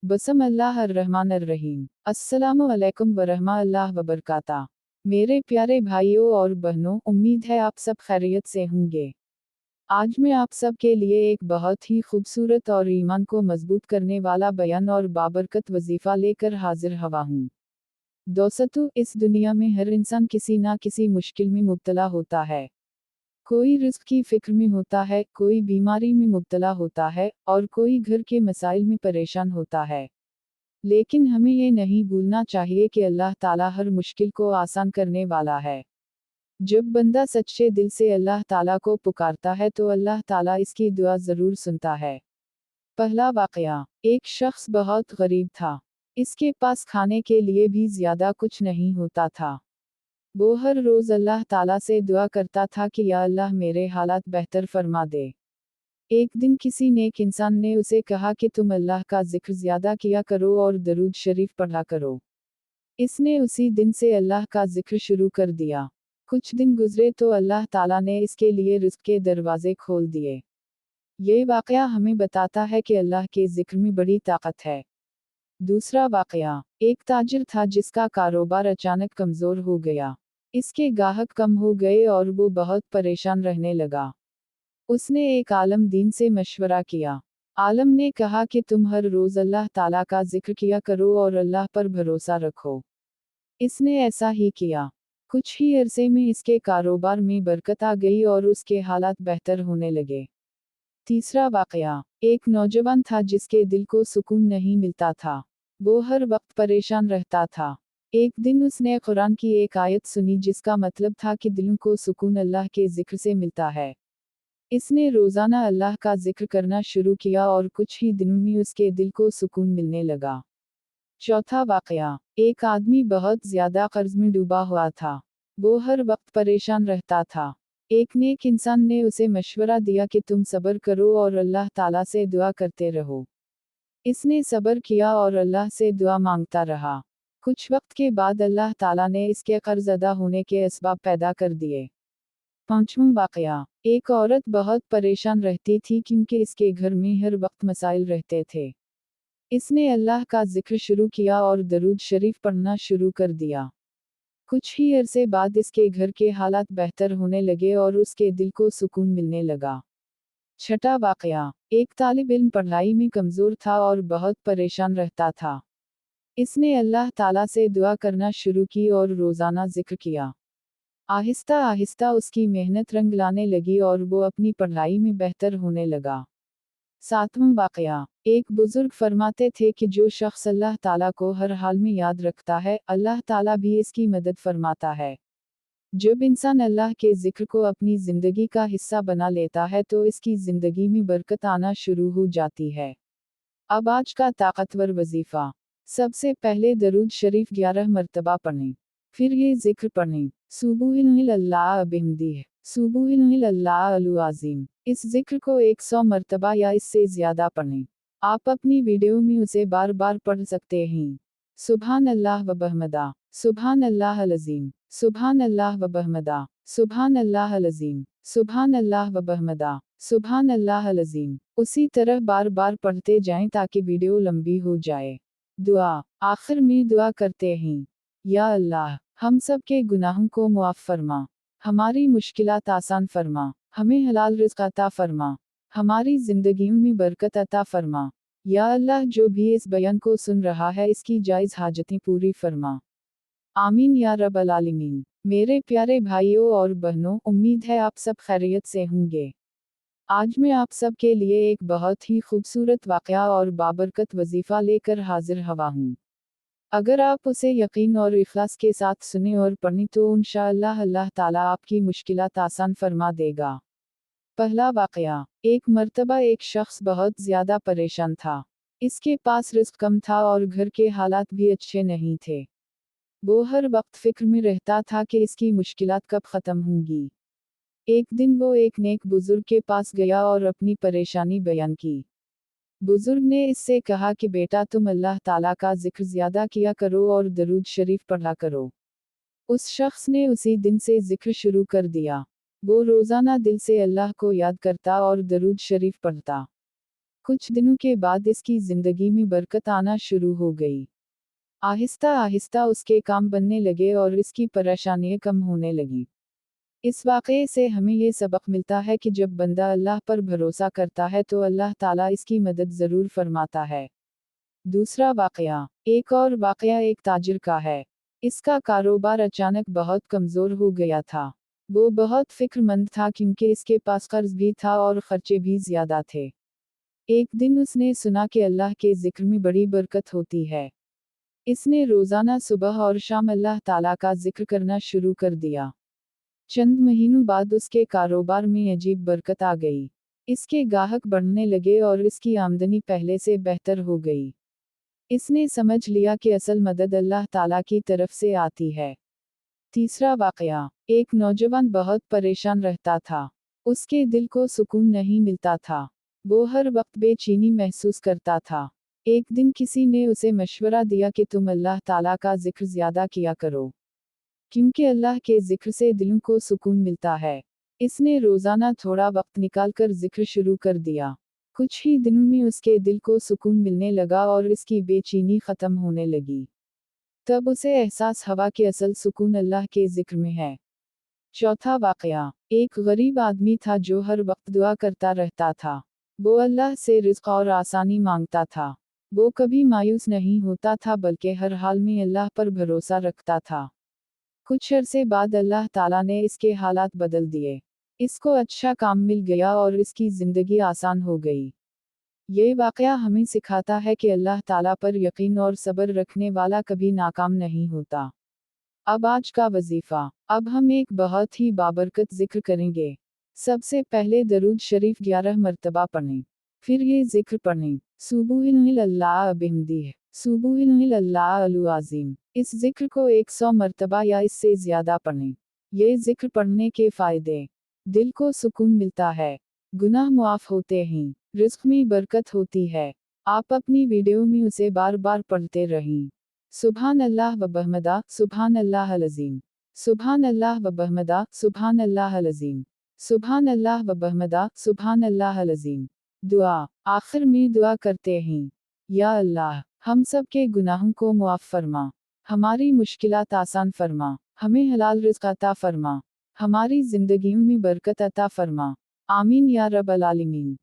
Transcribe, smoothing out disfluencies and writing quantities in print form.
बसम अल्लाह अर्रहमान अर्रहीम। अस्सलामु अलैकुम वरहमतुल्लाह वबरकाता। मेरे प्यारे भाइयों और बहनों, उम्मीद है आप सब खैरियत से होंगे। आज मैं आप सब के लिए एक बहुत ही खूबसूरत और ईमान को मजबूत करने वाला बयान और बाबरकत वजीफा लेकर हाजिर हवा हूँ। दोस्तों, इस दुनिया में हर इंसान किसी ना किसी मुश्किल में मुब्तला होता है। कोई रिस्क की फिक्र में होता है, कोई बीमारी में मुब्तला होता है और कोई घर के मसाइल में परेशान होता है। लेकिन हमें ये नहीं भूलना चाहिए कि अल्लाह ताला हर मुश्किल को आसान करने वाला है। जब बंदा सच्चे दिल से अल्लाह ताला को पुकारता है तो अल्लाह ताला इसकी दुआ ज़रूर सुनता है। पहला वाक़या, एक शख्स बहुत गरीब था। इसके पास खाने के लिए भी ज़्यादा कुछ नहीं होता था। वो हर रोज़ अल्लाह ताला से दुआ करता था कि या अल्लाह मेरे हालात बेहतर फरमा दे। एक दिन किसी नेक इंसान ने उसे कहा कि तुम अल्लाह का जिक्र ज़्यादा किया करो और दरूद शरीफ पढ़ा करो। इसने उसी दिन से अल्लाह का जिक्र शुरू कर दिया। कुछ दिन गुजरे तो अल्लाह ताला ने इसके लिए रिज़्क के दरवाजे खोल दिए। ये वाक़या हमें बताता है कि अल्लाह के जिक्र में बड़ी ताकत है। दूसरा वाक़या, एक ताजिर था जिसका कारोबार अचानक कमज़ोर हो गया। इसके गाहक कम हो गए और वो बहुत परेशान रहने लगा। उसने एक आलम दीन से मशवरा किया। आलम ने कहा कि तुम हर रोज़ अल्लाह ताला का जिक्र किया करो और अल्लाह पर भरोसा रखो। इसने ऐसा ही किया। कुछ ही अरसे में इसके कारोबार में बरकत आ गई और उसके हालात बेहतर होने लगे। तीसरा वाक़या, एक नौजवान था जिसके दिल को सुकून नहीं मिलता था। वो हर वक्त परेशान रहता था। एक दिन उसने कुरान की एक आयत सुनी जिसका मतलब था कि दिलों को सुकून अल्लाह के जिक्र से मिलता है। इसने रोज़ाना अल्लाह का जिक्र करना शुरू किया और कुछ ही दिनों में उसके दिल को सुकून मिलने लगा। चौथा वाक़या, एक आदमी बहुत ज़्यादा कर्ज में डूबा हुआ था। वो हर वक्त परेशान रहता था। एक नेक इंसान ने उसे मशवरा दिया कि तुम सब्र करो और अल्लाह ताला से दुआ करते रहो। इसने सब्र किया और अल्लाह से दुआ मांगता रहा। कुछ वक्त के बाद अल्लाह ताला ने इसके कर्ज अदा होने के असबाब पैदा कर दिए। पांचवां वाक़या, एक औरत बहुत परेशान रहती थी क्योंकि इसके घर में हर वक्त मसाइल रहते थे। इसने अल्लाह का जिक्र शुरू किया और दरूद शरीफ पढ़ना शुरू कर दिया। कुछ ही अरसे बाद इसके घर के हालात बेहतर होने लगे और उसके दिल को सुकून मिलने लगा। छठा वाक़या, एक तालिब इल्म पढ़ाई में कमज़ोर था और बहुत परेशान रहता था। इसने अल्लाह ताला से दुआ करना शुरू की और रोज़ाना जिक्र किया। आहिस्ता आहिस्ता उसकी मेहनत रंग लाने लगी और वो अपनी पढ़ाई में बेहतर होने लगा। सातवां वाक़या, एक बुजुर्ग फरमाते थे कि जो शख्स अल्लाह ताला को हर हाल में याद रखता है, अल्लाह ताला भी इसकी मदद फरमाता है। जब इंसान अल्लाह के जिक्र को अपनी ज़िंदगी का हिस्सा बना लेता है तो इसकी ज़िंदगी में बरकत आना शुरू हो जाती है। अब आज का ताकतवर वजीफ़ा। सबसे पहले दरूद शरीफ 11 मरतबा पढ़ें। फिर ये जिक्र पढ़ें, सुबुहिल्लाह बिहम्दिह, सुबुहिल्लाह अल अज़ीम। इस जिक्र को 100 मरतबा या इससे ज़्यादा पढ़ें। आप अपनी वीडियो में उसे बार बार पढ़ सकते हैं। सुभान अल्लाह व बहमदा, सुभान अल्लाह अल अज़ीम, सुभान अल्लाह व बहमदा, सुभान अल्लाह अल अज़ीम, सुभान अल्लाह व बहमदा, सुभान अल्लाह अल अज़ीम। उसी तरह बार बार पढ़ते जाएं ताकि वीडियो लंबी हो जाए। दुआ, आखिर में दुआ करते हैं, या अल्लाह, हम सब के गुनाहों को मुआफ़ फरमा, हमारी मुश्किलात आसान फरमा, हमें हलाल रिज़्क़ अता फरमा, हमारी ज़िंदगियों में बरकत अता फरमा। या अल्लाह, जो भी इस बयान को सुन रहा है इसकी जायज़ हाजतें पूरी फरमा। आमीन या रब्बल आलमीन। मेरे प्यारे भाइयों और बहनों, उम्मीद है आप सब खैरियत से होंगे। आज मैं आप सब के लिए एक बहुत ही खूबसूरत वाक़या और बाबरकत वजीफ़ा लेकर हाजिर हवा हूँ। अगर आप उसे यकीन और इखलास के साथ सुने और पढ़ें तो इंशाअल्लाह अल्लाह ताला आपकी मुश्किलात आसान फरमा देगा। पहला वाक़या, एक मर्तबा एक शख्स बहुत ज़्यादा परेशान था। इसके पास रिज़्क़ कम था और घर के हालात भी अच्छे नहीं थे। वो हर वक्त फिक्र में रहता था कि इसकी मुश्किलात कब ख़त्म होंगी। एक दिन वो एक नेक बुजुर्ग के पास गया और अपनी परेशानी बयान की। बुजुर्ग ने इससे कहा कि बेटा, तुम अल्लाह ताला का जिक्र ज़्यादा किया करो और दरूद शरीफ पढ़ा करो। उस शख्स ने उसी दिन से जिक्र शुरू कर दिया। वो रोज़ाना दिल से अल्लाह को याद करता और दरूद शरीफ पढ़ता। कुछ दिनों के बाद इसकी जिंदगी में बरकत आना शुरू हो गई। आहिस्ता आहिस्ता उसके काम बनने लगे और इसकी परेशानियां कम होने लगी। इस वाक़ये से हमें ये सबक मिलता है कि जब बंदा अल्लाह पर भरोसा करता है तो अल्लाह ताला इसकी मदद ज़रूर फरमाता है। दूसरा वाक़या। एक और वाक़या एक ताजिर का है। इसका कारोबार अचानक बहुत कमज़ोर हो गया था। वो बहुत फ़िक्रमंद था क्योंकि इसके पास कर्ज भी था और ख़र्चे भी ज़्यादा थे। एक दिन उसने सुना कि अल्लाह के ज़िक्र में बड़ी बरकत होती है। इसने रोज़ाना सुबह और शाम अल्लाह ताला का ज़िक्र करना शुरू कर दिया। चंद महीनों बाद उसके कारोबार में अजीब बरकत आ गई। इसके गाहक बढ़ने लगे और इसकी आमदनी पहले से बेहतर हो गई। इसने समझ लिया कि असल मदद अल्लाह ताला की तरफ से आती है। तीसरा वाक़या। एक नौजवान बहुत परेशान रहता था। उसके दिल को सुकून नहीं मिलता था। वो हर वक्त बेचैनी महसूस करता था। एक दिन किसी ने उसे मशवरा दिया कि तुम अल्लाह ताला का जिक्र ज़्यादा किया करो, क्योंकि अल्लाह के जिक्र से दिलों को सुकून मिलता है। इसने रोज़ाना थोड़ा वक्त निकालकर जिक्र शुरू कर दिया। कुछ ही दिनों में उसके दिल को सुकून मिलने लगा और इसकी बेचैनी ख़त्म होने लगी। तब उसे एहसास हुआ कि असल सुकून अल्लाह के जिक्र में है। चौथा वाक़या। एक गरीब आदमी था जो हर वक्त दुआ करता रहता था। वो अल्लाह से रिज़्क़ और आसानी मांगता था। वो कभी मायूस नहीं होता था बल्कि हर हाल में अल्लाह पर भरोसा रखता था। कुछ अरसे बाद अल्लाह ताला ने इसके हालात बदल दिए। इसको अच्छा काम मिल गया और इसकी ज़िंदगी आसान हो गई। ये वाक़या हमें सिखाता है कि अल्लाह ताला पर यकीन और सब्र रखने वाला कभी नाकाम नहीं होता। अब आज का वजीफ़ा। अब हम एक बहुत ही बाबरकत जिक्र करेंगे। सबसे पहले दरूद शरीफ 11 मरतबा पढ़ें। फिर ये जिक्र पढ़ें। सुबुहिल्लाह बिहम्दिह, सुबुहिल्लाह अल अज़ीम। इस जिक्र को 100 मरतबा या इससे ज़्यादा पढ़ें। ये जिक्र पढ़ने के फ़ायदे। दिल को सुकून मिलता है। गुनाह मुआफ़ होते हैं। रिज़्क़ में बरकत होती है। आप अपनी वीडियो में उसे बार बार पढ़ते रहें। सुभान अल्लाह व बहमदा, सुभान अल्लाह अल अज़ीम। सुभान अल्लाह व बहमदा, सुभान अल्लाह अल अज़ीम। सुभान अल्लाह व बहमदा, सुभान अल्लाह अल अज़ीम। दुआ। आखिर में दुआ करते हैं। या अल्लाह, हम सब के गुनाहों को मुआफ़ फरमा। हमारी मुश्किलात आसान फरमा। हमें हलाल रिज़्क़ अता फरमा। हमारी ज़िंदगियों में बरकत अता फरमा। आमीन या रब्बल आलमीन।